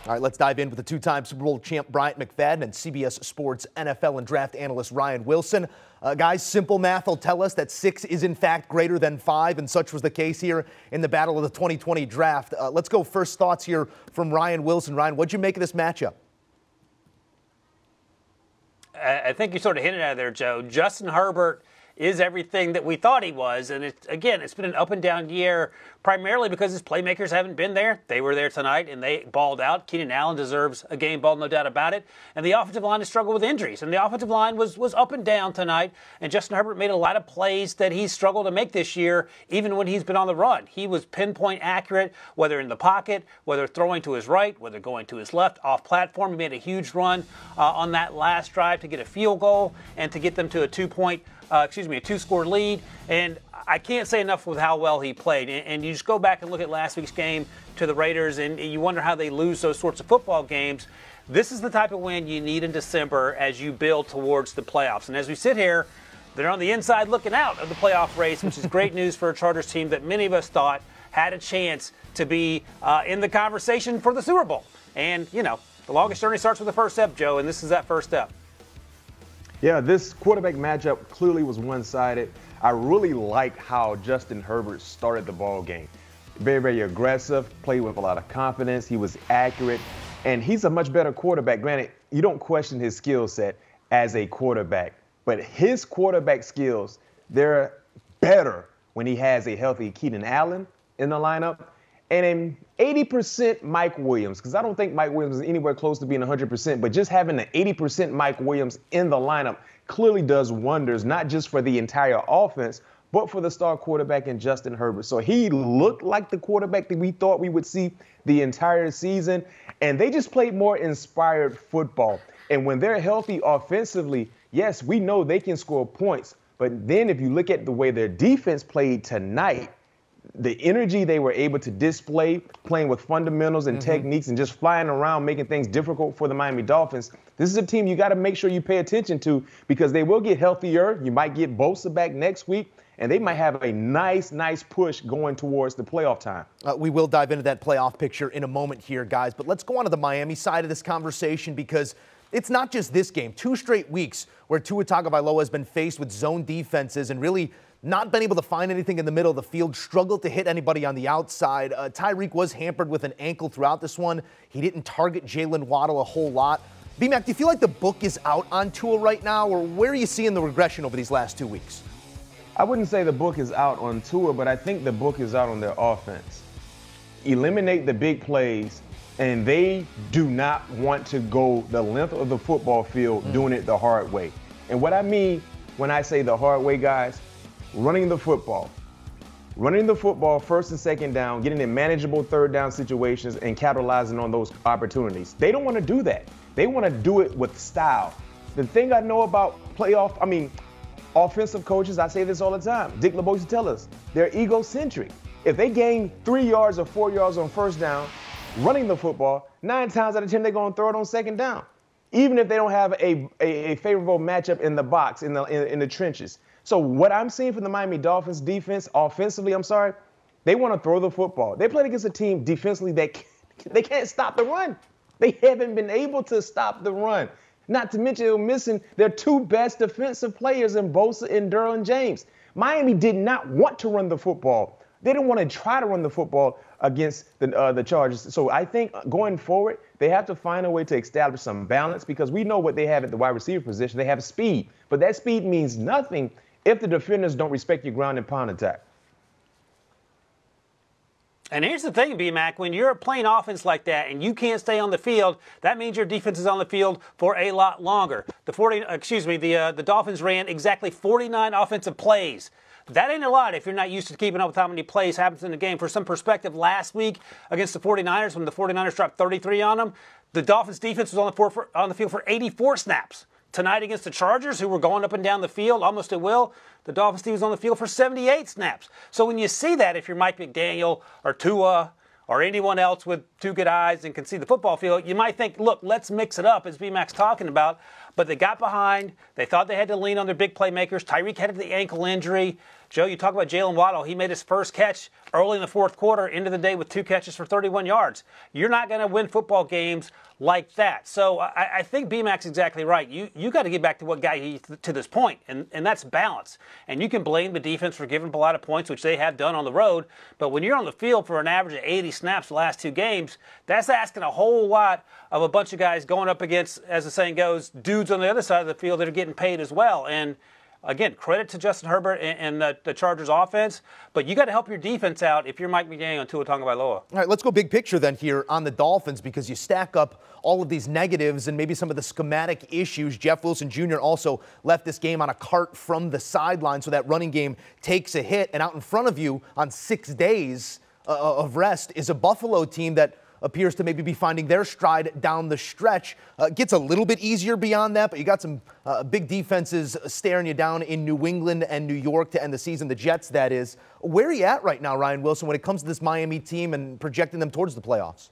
All right, let's dive in with the two-time Super Bowl champ Bryant McFadden and CBS Sports NFL and draft analyst Ryan Wilson. Guys, simple math will tell us that 6 is in fact greater than 5, and such was the case here in the battle of the 2020 draft. Let's go first thoughts here from Ryan Wilson. Ryan, what'd you make of this matchup? I think you sort of hinted at it there, Joe. Justin Herbert is everything that we thought he was. And it's been an up and down year, primarily because his playmakers haven't been there. They were there tonight and they balled out. Keenan Allen deserves a game ball, no doubt about it. And the offensive line has struggled with injuries. And the offensive line was up and down tonight. And Justin Herbert made a lot of plays that he's struggled to make this year, even when he's been on the run. He was pinpoint accurate, whether in the pocket, whether throwing to his right, whether going to his left, off platform. He made a huge run on that last drive to get a field goal and to get them to a a two-score lead, and I can't say enough with how well he played. And you just go back and look at last week's game to the Raiders, and you wonder how they lose those sorts of football games. This is the type of win you need in December as you build towards the playoffs. And as we sit here, they're on the inside looking out of the playoff race, which is great news for a Chargers team that many of us thought had a chance to be in the conversation for the Super Bowl. And, you know, the longest journey starts with the first step, Joe, and this is that first step. Yeah, this quarterback matchup clearly was one-sided. I really like how Justin Herbert started the ball game. Very, very aggressive, played with a lot of confidence. He was accurate, and he's a much better quarterback. Granted, you don't question his skill set as a quarterback, but his quarterback skills, they're better when he has a healthy Keenan Allen in the lineup and an 80% Mike Williams, because I don't think Mike Williams is anywhere close to being 100%, but just having an 80% Mike Williams in the lineup clearly does wonders, not just for the entire offense, but for the star quarterback in Justin Herbert. So he looked like the quarterback that we thought we would see the entire season, and they just played more inspired football. And when they're healthy offensively, yes, we know they can score points, but then if you look at the way their defense played tonight, the energy they were able to display, playing with fundamentals and techniques and just flying around, making things difficult for the Miami Dolphins. This is a team you got to make sure you pay attention to because they will get healthier. You might get Bosa back next week, and they might have a nice push going towards the playoff time. We will dive into that playoff picture in a moment here, guys. But let's go on to the Miami side of this conversation because it's not just this game. 2 straight weeks where Tua Tagovailoa has been faced with zone defenses and really not been able to find anything in the middle of the field, struggled to hit anybody on the outside. Tyreek was hampered with an ankle throughout this one. He didn't target Jalen Waddle a whole lot. B-Mac, do you feel like the book is out on Tua right now, or where are you seeing the regression over these last 2 weeks? I wouldn't say the book is out on Tua, but I think the book is out on their offense. Eliminate the big plays, and they do not want to go the length of the football field doing it the hard way. And what I mean when I say the hard way, guys, running the football first and second down, getting in manageable third down situations and capitalizing on those opportunities. They don't want to do that. They want to do it with style. The thing I know about offensive coaches, I say this all the time. Dick LeBeau used to tell us, they're egocentric. If they gain 3 yards or 4 yards on first down, running the football, 9 times out of 10, they're going to throw it on second down. Even if they don't have a favorable matchup in the box, in the trenches. So what I'm seeing from the Miami Dolphins defense, offensively, they want to throw the football. They played against a team defensively that they can't stop the run. They haven't been able to stop the run. Not to mention they're missing their 2 best defensive players in Bosa and Derwin James. Miami did not want to run the football. They didn't want to try to run the football against the Chargers. So I think going forward, they have to find a way to establish some balance because we know what they have at the wide receiver position. They have speed, but that speed means nothing if the defenders don't respect your ground and pound attack. And here's the thing, B-Mac, when you're playing offense like that and you can't stay on the field, that means your defense is on the field for a lot longer. The Dolphins ran exactly 49 offensive plays. That ain't a lot if you're not used to keeping up with how many plays happens in the game. For some perspective, last week against the 49ers, when the 49ers dropped 33 on them, the Dolphins defense was on the field for 84 snaps. Tonight against the Chargers, who were going up and down the field almost at will, the Dolphins team was on the field for 78 snaps. So when you see that, if you're Mike McDaniel or Tua or anyone else with 2 good eyes and can see the football field, you might think, look, let's mix it up, as B-Mac's talking about. But they got behind. They thought they had to lean on their big playmakers. Tyreek had the ankle injury. Joe, you talk about Jalen Waddle. He made his first catch early in the fourth quarter, into the day with 2 catches for 31 yards. You're not going to win football games like that. So I think B-Mac's exactly right. You got to get back to what got you to this point, and that's balance. And you can blame the defense for giving up a lot of points, which they have done on the road. But when you're on the field for an average of 80 snaps the last 2 games, that's asking a whole lot of a bunch of guys going up against, as the saying goes, dudes on the other side of the field that are getting paid as well. And again, credit to Justin Herbert and the Chargers offense, but you got to help your defense out if you're Mike McDaniel and Tua Tagovailoa. All right, let's go big picture then here on the Dolphins, because you stack up all of these negatives and maybe some of the schematic issues. Jeff Wilson Jr. also left this game on a cart from the sideline, so that running game takes a hit. And out in front of you on 6 days of rest is a Buffalo team that appears to maybe be finding their stride down the stretch. Gets a little bit easier beyond that, but you got some big defenses staring you down in New England and New York to end the season, the Jets, that is. Where are you at right now, Ryan Wilson, when it comes to this Miami team and projecting them towards the playoffs?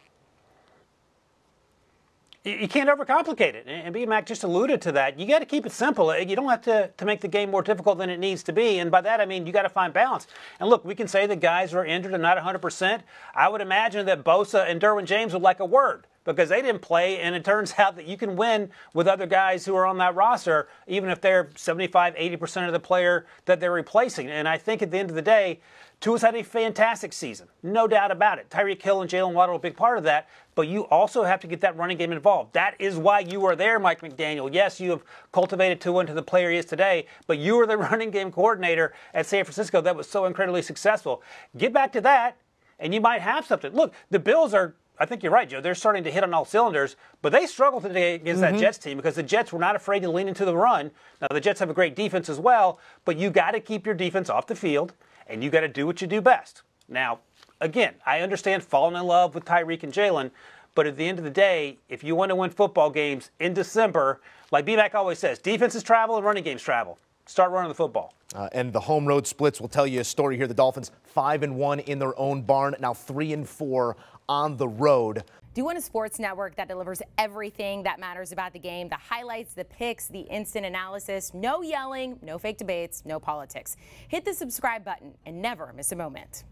You can't overcomplicate it, and B-Mac just alluded to that. You got to keep it simple. You don't have to make the game more difficult than it needs to be, and by that I mean you got to find balance. And look, we can say the guys are injured and not 100%. I would imagine that Bosa and Derwin James would like a word, because they didn't play, and it turns out that you can win with other guys who are on that roster, even if they're 75-80% of the player that they're replacing. And I think at the end of the day, Tua's had a fantastic season, no doubt about it. Tyreek Hill and Jalen Waddle are a big part of that, but you also have to get that running game involved. That is why you are there, Mike McDaniel. Yes, you have cultivated Tua into the player he is today, but you were the running game coordinator at San Francisco that was so incredibly successful. Get back to that, and you might have something. Look, the Bills are, I think you're right, Joe. They're starting to hit on all cylinders, but they struggled today against that Jets team because the Jets were not afraid to lean into the run. Now, the Jets have a great defense as well, but you got to keep your defense off the field, and you got to do what you do best. Now, again, I understand falling in love with Tyreek and Jalen, but at the end of the day, if you want to win football games in December, like B-Mac always says, defenses travel and running games travel. Start running the football. And the home road splits will tell you a story here. The Dolphins 5-1 in their own barn, now 3-4 on the road. Do you want a sports network that delivers everything that matters about the game? The highlights, the picks, the instant analysis, no yelling, no fake debates, no politics. Hit the subscribe button and never miss a moment.